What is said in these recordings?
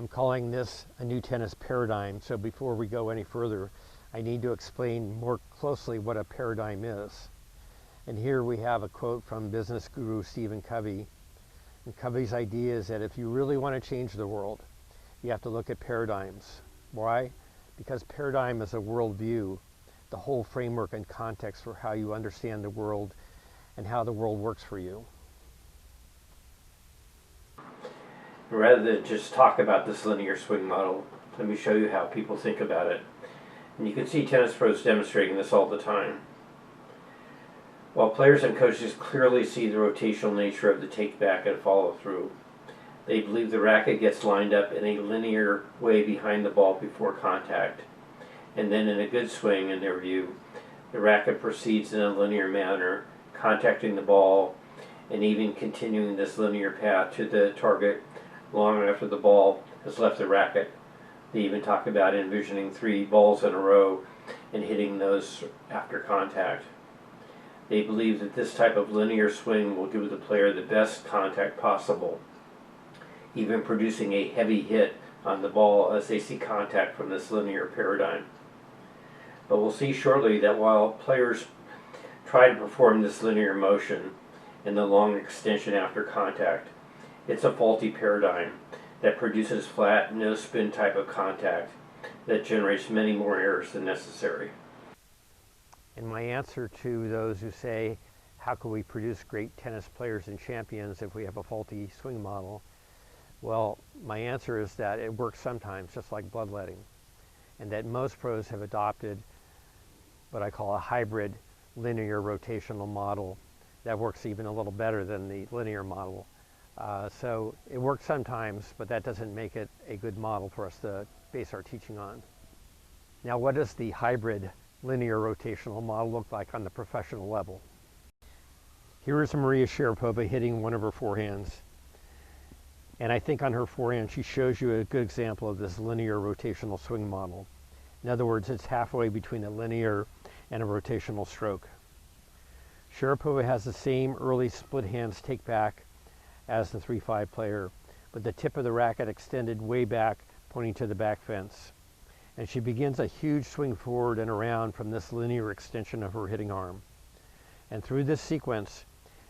I'm calling this a new tennis paradigm, so before we go any further, I need to explain more closely what a paradigm is. And here we have a quote from business guru Stephen Covey. And Covey's idea is that if you really want to change the world, you have to look at paradigms. Why? Because paradigm is a worldview, the whole framework and context for how you understand the world and how the world works for you. Rather than just talk about this linear swing model, let me show you how people think about it. And you can see tennis pros demonstrating this all the time. While players and coaches clearly see the rotational nature of the take back and follow through, they believe the racket gets lined up in a linear way behind the ball before contact. And then in a good swing, in their view, the racket proceeds in a linear manner, contacting the ball and even continuing this linear path to the target long after the ball has left the racket. They even talk about envisioning 3 balls in a row and hitting those after contact. They believe that this type of linear swing will give the player the best contact possible, even producing a heavy hit on the ball as they see contact from this linear paradigm. But we'll see shortly that while players try to perform this linear motion in the long extension after contact, it's a faulty paradigm that produces flat, no-spin type of contact that generates many more errors than necessary. And my answer to those who say, how can we produce great tennis players and champions if we have a faulty swing model? Well, my answer is that it works sometimes, just like bloodletting, and that most pros have adopted what I call a hybrid linear rotational model that works even a little better than the linear model. So it works sometimes, but that doesn't make it a good model for us to base our teaching on. Now, what does the hybrid linear rotational model look like on the professional level? Here is Maria Sharapova hitting one of her forehands. And I think on her forehand, she shows you a good example of this linear rotational swing model. In other words, it's halfway between a linear and a rotational stroke. Sharapova has the same early split hands take back as the 3-5 player, with the tip of the racket extended way back, pointing to the back fence. And she begins a huge swing forward and around from this linear extension of her hitting arm. And through this sequence,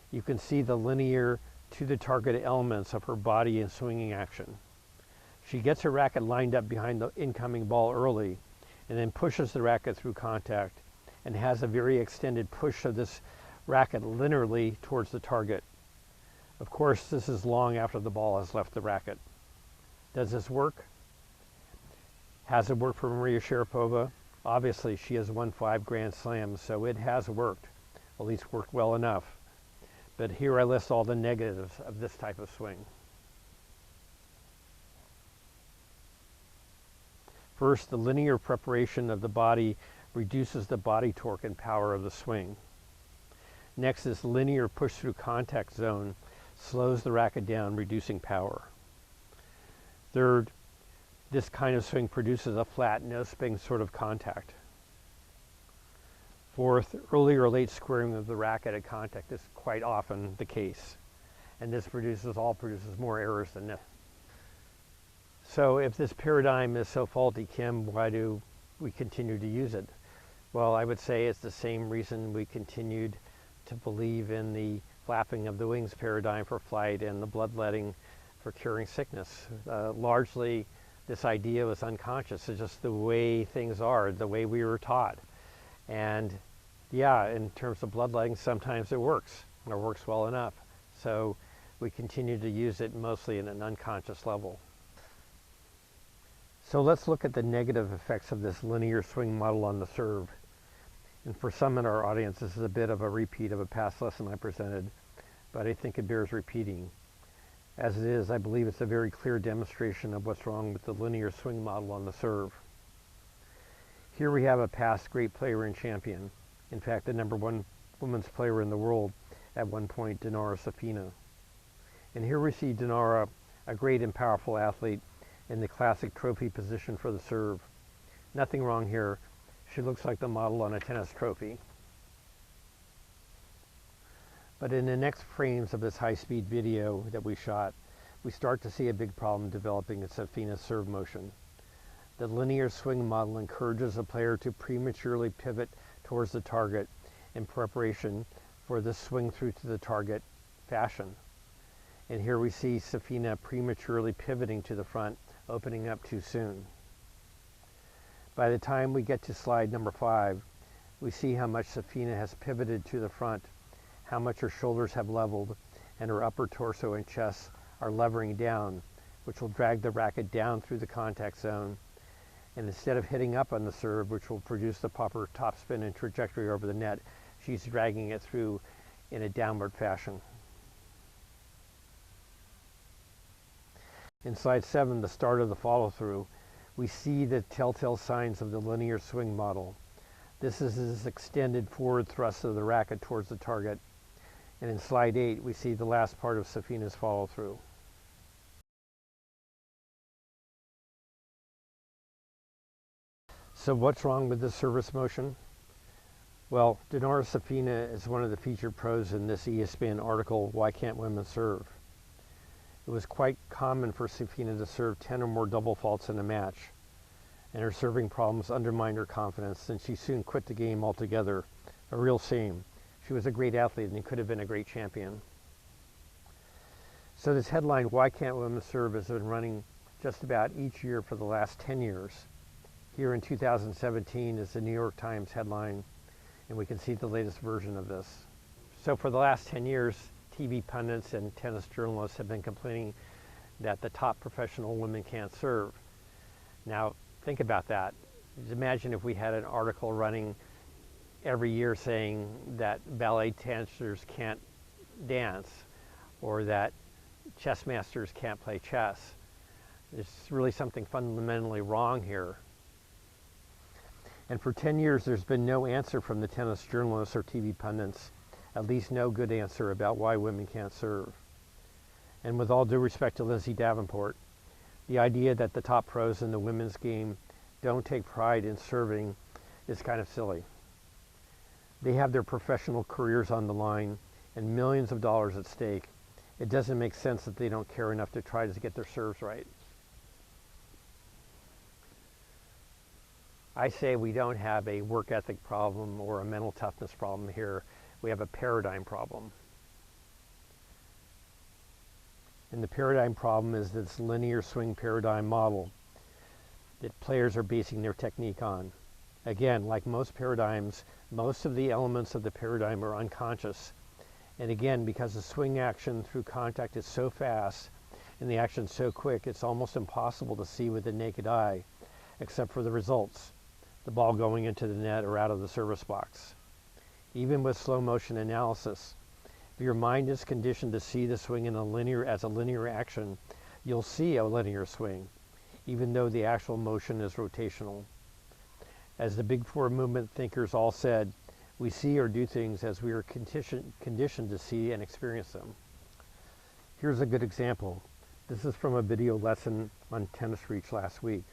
you can see the linear to the target elements of her body and swinging action. She gets her racket lined up behind the incoming ball early, and then pushes the racket through contact, and has a very extended push of this racket linearly towards the target. Of course, this is long after the ball has left the racket. Does this work? Has it worked for Maria Sharapova? Obviously, she has won 5 Grand Slams, so it has worked, at least worked well enough. But here I list all the negatives of this type of swing. First, the linear preparation of the body reduces the body torque and power of the swing. Next, this linear push through contact zone slows the racket down, reducing power. Third, this kind of swing produces a flat, no-spin sort of contact. Fourth, early or late squaring of the racket at contact is quite often the case, and this produces more errors than this. So if this paradigm is so faulty, Kim, why do we continue to use it? Well, I would say it's the same reason we continued to believe in the flapping of the wings paradigm for flight and the bloodletting for curing sickness. Largely, this idea was unconscious. It's just the way things are, the way we were taught. And yeah, in terms of bloodletting, sometimes it works, or works well enough. So we continue to use it mostly in an unconscious level. So let's look at the negative effects of this linear swing model on the serve. And for some in our audience, this is a bit of a repeat of a past lesson I presented, but I think it bears repeating. As it is, I believe it's a very clear demonstration of what's wrong with the linear swing model on the serve. Here we have a past great player and champion. In fact, the #1 women's player in the world at one point, Dinara Safina. And here we see Dinara, a great and powerful athlete, in the classic trophy position for the serve. Nothing wrong here. She looks like the model on a tennis trophy. But in the next frames of this high-speed video that we shot, we start to see a big problem developing in Safina's serve motion. The linear swing model encourages a player to prematurely pivot towards the target in preparation for the swing through to the target fashion. And here we see Safina prematurely pivoting to the front, opening up too soon. By the time we get to slide number 5, we see how much Safina has pivoted to the front, how much her shoulders have leveled, and her upper torso and chest are levering down, which will drag the racket down through the contact zone. And instead of hitting up on the serve, which will produce the proper topspin and trajectory over the net, she's dragging it through in a downward fashion. In slide 7, the start of the follow-through, we see the telltale signs of the linear swing model. This is this extended forward thrust of the racket towards the target. And in slide 8, we see the last part of Safina's follow-through. So what's wrong with this service motion? Well, Dinara Safina is one of the featured pros in this ESPN article, Why Can't Women Serve? It was quite common for Safina to serve 10 or more double faults in a match, and her serving problems undermined her confidence, and she soon quit the game altogether. A real shame. She was a great athlete and could have been a great champion. So this headline, Why Can't Women Serve, has been running just about each year for the last 10 years. Here in 2017 is the New York Times headline, and we can see the latest version of this. So for the last 10 years, TV pundits and tennis journalists have been complaining that the top professional women can't serve. Now, think about that. Just imagine if we had an article running every year saying that ballet dancers can't dance, or that chess masters can't play chess. There's really something fundamentally wrong here. And for 10 years, there's been no answer from the tennis journalists or TV pundits, at least no good answer about why women can't serve. And with all due respect to Lindsay Davenport, the idea that the top pros in the women's game don't take pride in serving is kind of silly. They have their professional careers on the line and millions of dollars at stake. It doesn't make sense that they don't care enough to try to get their serves right. I say we don't have a work ethic problem or a mental toughness problem here. We have a paradigm problem. And the paradigm problem is this linear swing paradigm model that players are basing their technique on. Again, like most paradigms, most of the elements of the paradigm are unconscious. And again, because the swing action through contact is so fast and the action so quick, it's almost impossible to see with the naked eye, except for the results, the ball going into the net or out of the service box. Even with slow motion analysis, if your mind is conditioned to see the swing as a linear action, you'll see a linear swing, even though the actual motion is rotational. As the Big Four movement thinkers all said, we see or do things as we are conditioned to see and experience them. Here's a good example. This is from a video lesson on Tennis Reach last week.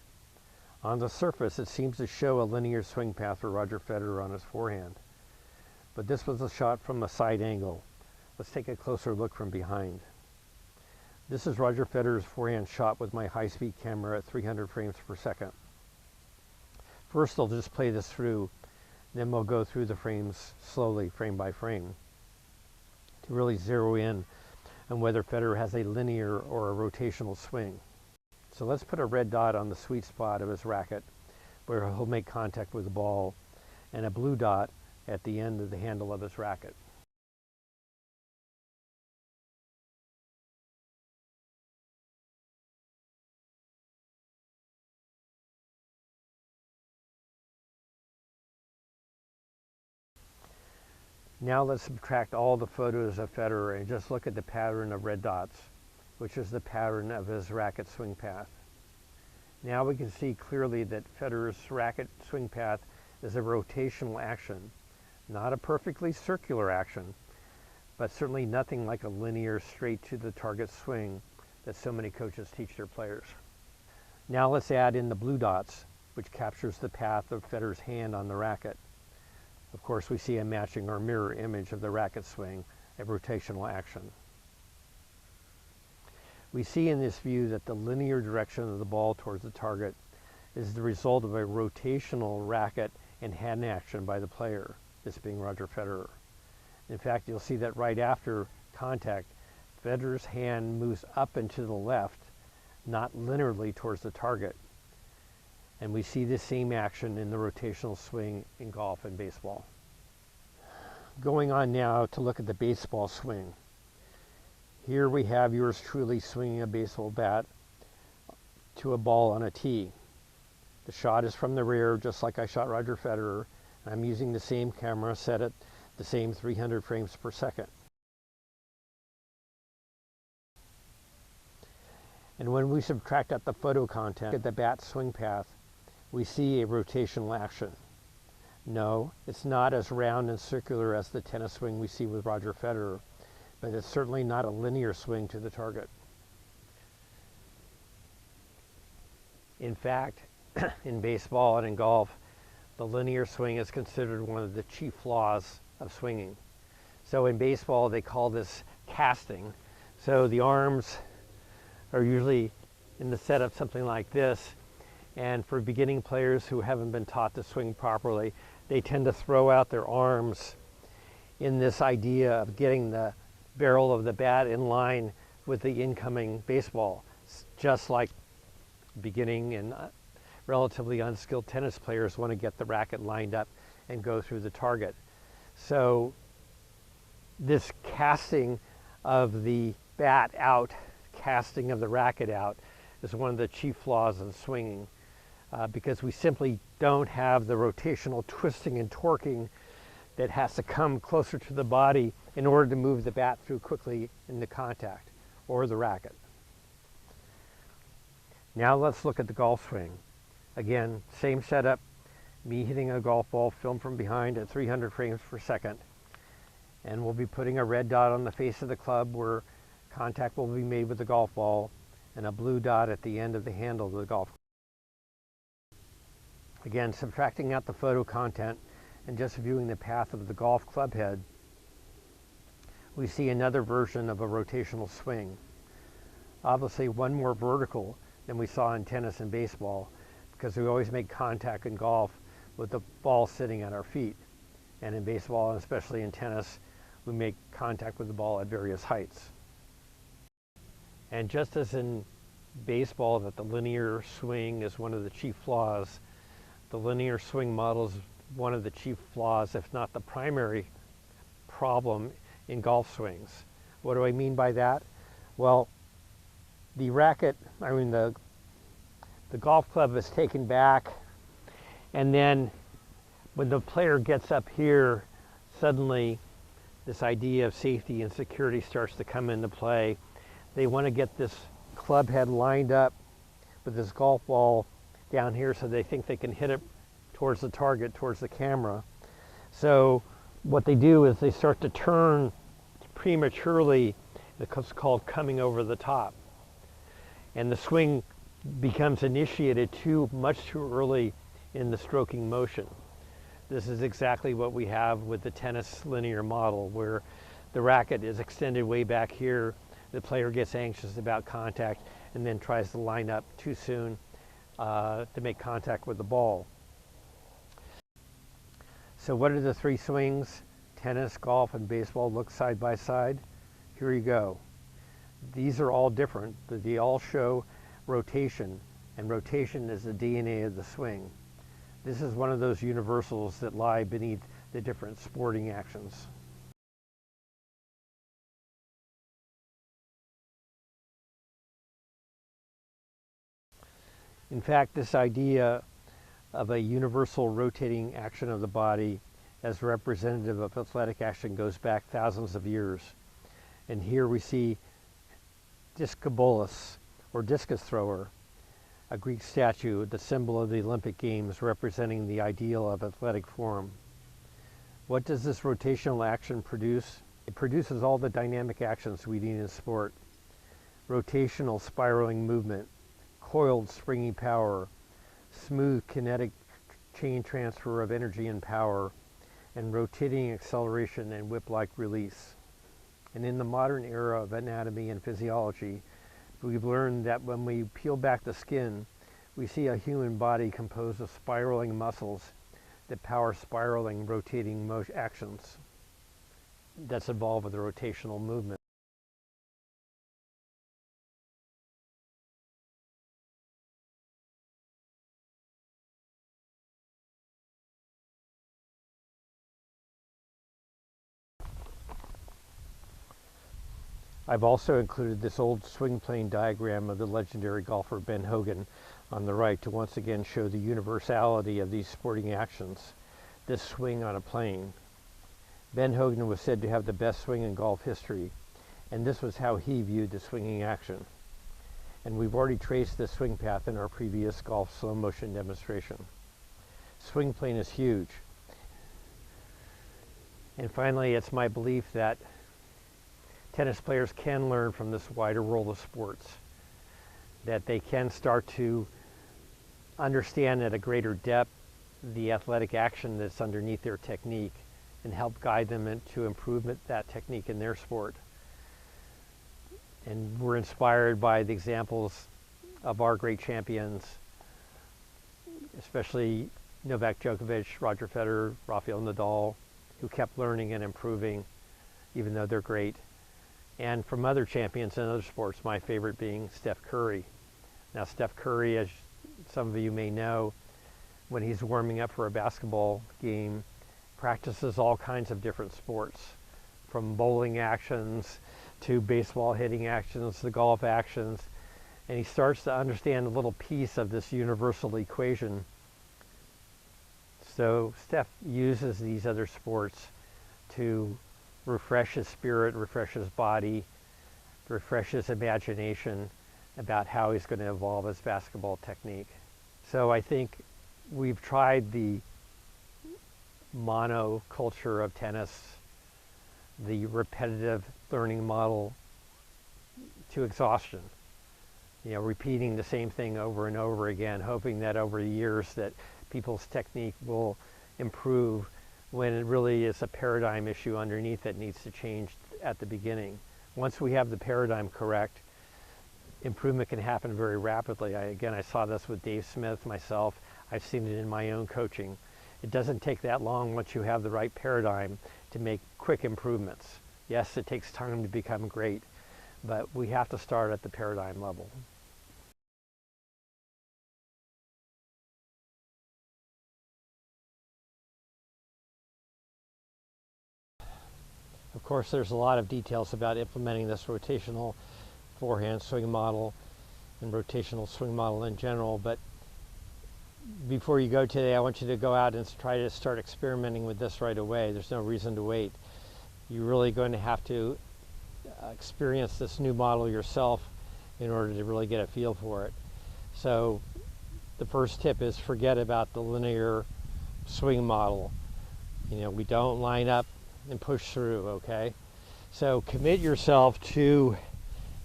On the surface, it seems to show a linear swing path for Roger Federer on his forehand. But this was a shot from a side angle. Let's take a closer look from behind. This is Roger Federer's forehand shot with my high-speed camera at 300 frames per second. First, I'll just play this through, then we'll go through the frames slowly, frame by frame, to really zero in on whether Federer has a linear or a rotational swing. So let's put a red dot on the sweet spot of his racket, where he'll make contact with the ball, and a blue dot at the end of the handle of his racket. Now let's subtract all the photos of Federer and just look at the pattern of red dots, which is the pattern of his racket swing path. Now we can see clearly that Federer's racket swing path is a rotational action, not a perfectly circular action, but certainly nothing like a linear straight to the target swing that so many coaches teach their players. Now let's add in the blue dots, which captures the path of Federer's hand on the racket. Of course, we see a matching or mirror image of the racket swing, a rotational action. We see in this view that the linear direction of the ball towards the target is the result of a rotational racket and hand action by the player, this being Roger Federer. In fact, you'll see that right after contact, Federer's hand moves up and to the left, not linearly towards the target. And we see this same action in the rotational swing in golf and baseball. Going on now to look at the baseball swing. Here we have yours truly swinging a baseball bat to a ball on a tee. The shot is from the rear, just like I shot Roger Federer. I'm using the same camera set at the same 300 frames per second. And when we subtract out the photo content at the bat swing path, we see a rotational action. No, it's not as round and circular as the tennis swing we see with Roger Federer, but it's certainly not a linear swing to the target. In fact, in baseball and in golf, the linear swing is considered one of the chief flaws of swinging. So in baseball, they call this casting. So the arms are usually in the setup something like this. And for beginning players who haven't been taught to swing properly, they tend to throw out their arms in this idea of getting the barrel of the bat in line with the incoming baseball, just like beginning and relatively unskilled tennis players want to get the racket lined up and go through the target. So this casting of the bat out, casting of the racket out, is one of the chief flaws in swinging, because we simply don't have the rotational twisting and torquing that has to come closer to the body in order to move the bat through quickly into contact, or the racket. Now let's look at the golf swing. Again, same setup, me hitting a golf ball filmed from behind at 300 frames per second. And we'll be putting a red dot on the face of the club where contact will be made with the golf ball, and a blue dot at the end of the handle of the golf. Again, subtracting out the photo content and just viewing the path of the golf club head, we see another version of a rotational swing. Obviously one more vertical than we saw in tennis and baseball, because we always make contact in golf with the ball sitting at our feet. And in baseball, and especially in tennis, we make contact with the ball at various heights. And just as in baseball that the linear swing is one of the chief flaws, the linear swing model is one of the chief flaws, if not the primary problem in golf swings. What do I mean by that? Well, the golf club is taken back, and then when the player gets up here, suddenly this idea of safety and security starts to come into play. They want to get this club head lined up with this golf ball down here so they think they can hit it towards the target, towards the camera. So what they do is they start to turn prematurely. It's called coming over the top. And the swing becomes initiated much too early in the stroking motion. This is exactly what we have with the tennis linear model, where the racket is extended way back here. The player gets anxious about contact and then tries to line up too soon to make contact with the ball. So what do the three swings, tennis, golf, and baseball, look side by side? Here you go. These are all different, but they all show rotation, and rotation is the DNA of the swing. This is one of those universals that lie beneath the different sporting actions. In fact, this idea of a universal rotating action of the body as representative of athletic action goes back thousands of years. And here we see Discobolus, or discus thrower, a Greek statue, the symbol of the Olympic Games, representing the ideal of athletic form. What does this rotational action produce? It produces all the dynamic actions we need in sport. Rotational spiraling movement, coiled springy power, smooth kinetic chain transfer of energy and power, and rotating acceleration and whip-like release. And in the modern era of anatomy and physiology, we've learned that when we peel back the skin, we see a human body composed of spiraling muscles that power spiraling, rotating actions that's involved with the rotational movement. I've also included this old swing plane diagram of the legendary golfer Ben Hogan on the right to once again show the universality of these sporting actions, this swing on a plane. Ben Hogan was said to have the best swing in golf history, and this was how he viewed the swinging action. And we've already traced this swing path in our previous golf slow motion demonstration. Swing plane is huge. And finally, it's my belief that tennis players can learn from this wider world of sports, that they can start to understand at a greater depth the athletic action that's underneath their technique and help guide them into improvement that technique in their sport. And we're inspired by the examples of our great champions, especially Novak Djokovic, Roger Federer, Rafael Nadal, who kept learning and improving even though they're great. And from other champions in other sports, my favorite being Steph Curry. Now, Steph Curry, as some of you may know, when he's warming up for a basketball game, practices all kinds of different sports, from bowling actions to baseball hitting actions to golf actions. And he starts to understand a little piece of this universal equation. So Steph uses these other sports to refresh his spirit, refresh his body, refresh his imagination about how he's going to evolve his basketball technique. So I think we've tried the monoculture of tennis, the repetitive learning model, to exhaustion. You know, repeating the same thing over and over again, hoping that over the years that people's technique will improve, when it really is a paradigm issue underneath that needs to change at the beginning. Once we have the paradigm correct, improvement can happen very rapidly. I saw this with Dave Smith, myself. I've seen it in my own coaching. It doesn't take that long once you have the right paradigm to make quick improvements. Yes, it takes time to become great, but we have to start at the paradigm level. Of course, there's a lot of details about implementing this rotational forehand swing model and rotational swing model in general, but before you go today, I want you to go out and try to start experimenting with this right away. There's no reason to wait. You're really going to have to experience this new model yourself in order to really get a feel for it. So the first tip is forget about the linear swing model. You know, we don't line up and push through, okay? So commit yourself to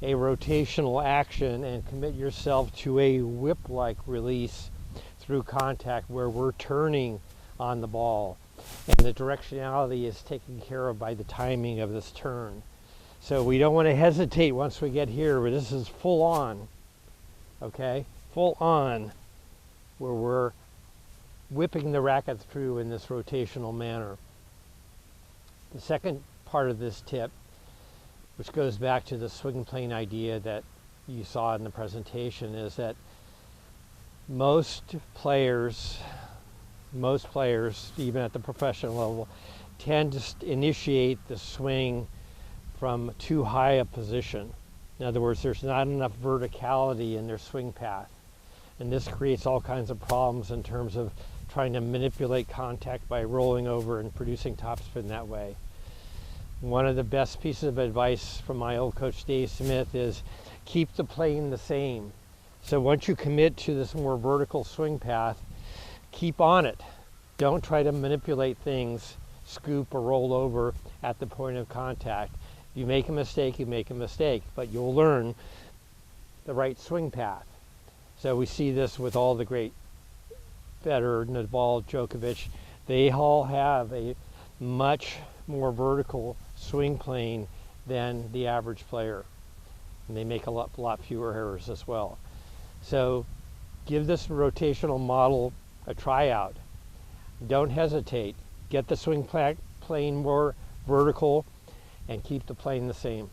a rotational action and commit yourself to a whip-like release through contact where we're turning on the ball. And the directionality is taken care of by the timing of this turn. So we don't want to hesitate once we get here, but this is full on, okay? Full on, where we're whipping the racket through in this rotational manner. The second part of this tip, which goes back to the swing plane idea that you saw in the presentation, is that most players, even at the professional level, tend to initiate the swing from too high a position. In other words, there's not enough verticality in their swing path. And this creates all kinds of problems in terms of trying to manipulate contact by rolling over and producing topspin that way. One of the best pieces of advice from my old coach Dave Smith is keep the plane the same. So once you commit to this more vertical swing path, keep on it. Don't try to manipulate things, scoop or roll over at the point of contact. If you make a mistake, you make a mistake, but you'll learn the right swing path. So we see this with all the great Federer, Nadal, Djokovic. They all have a much more vertical swing plane than the average player. and they make a lot fewer errors as well. So give this rotational model a try out. Don't hesitate. Get the swing plane more vertical and keep the plane the same.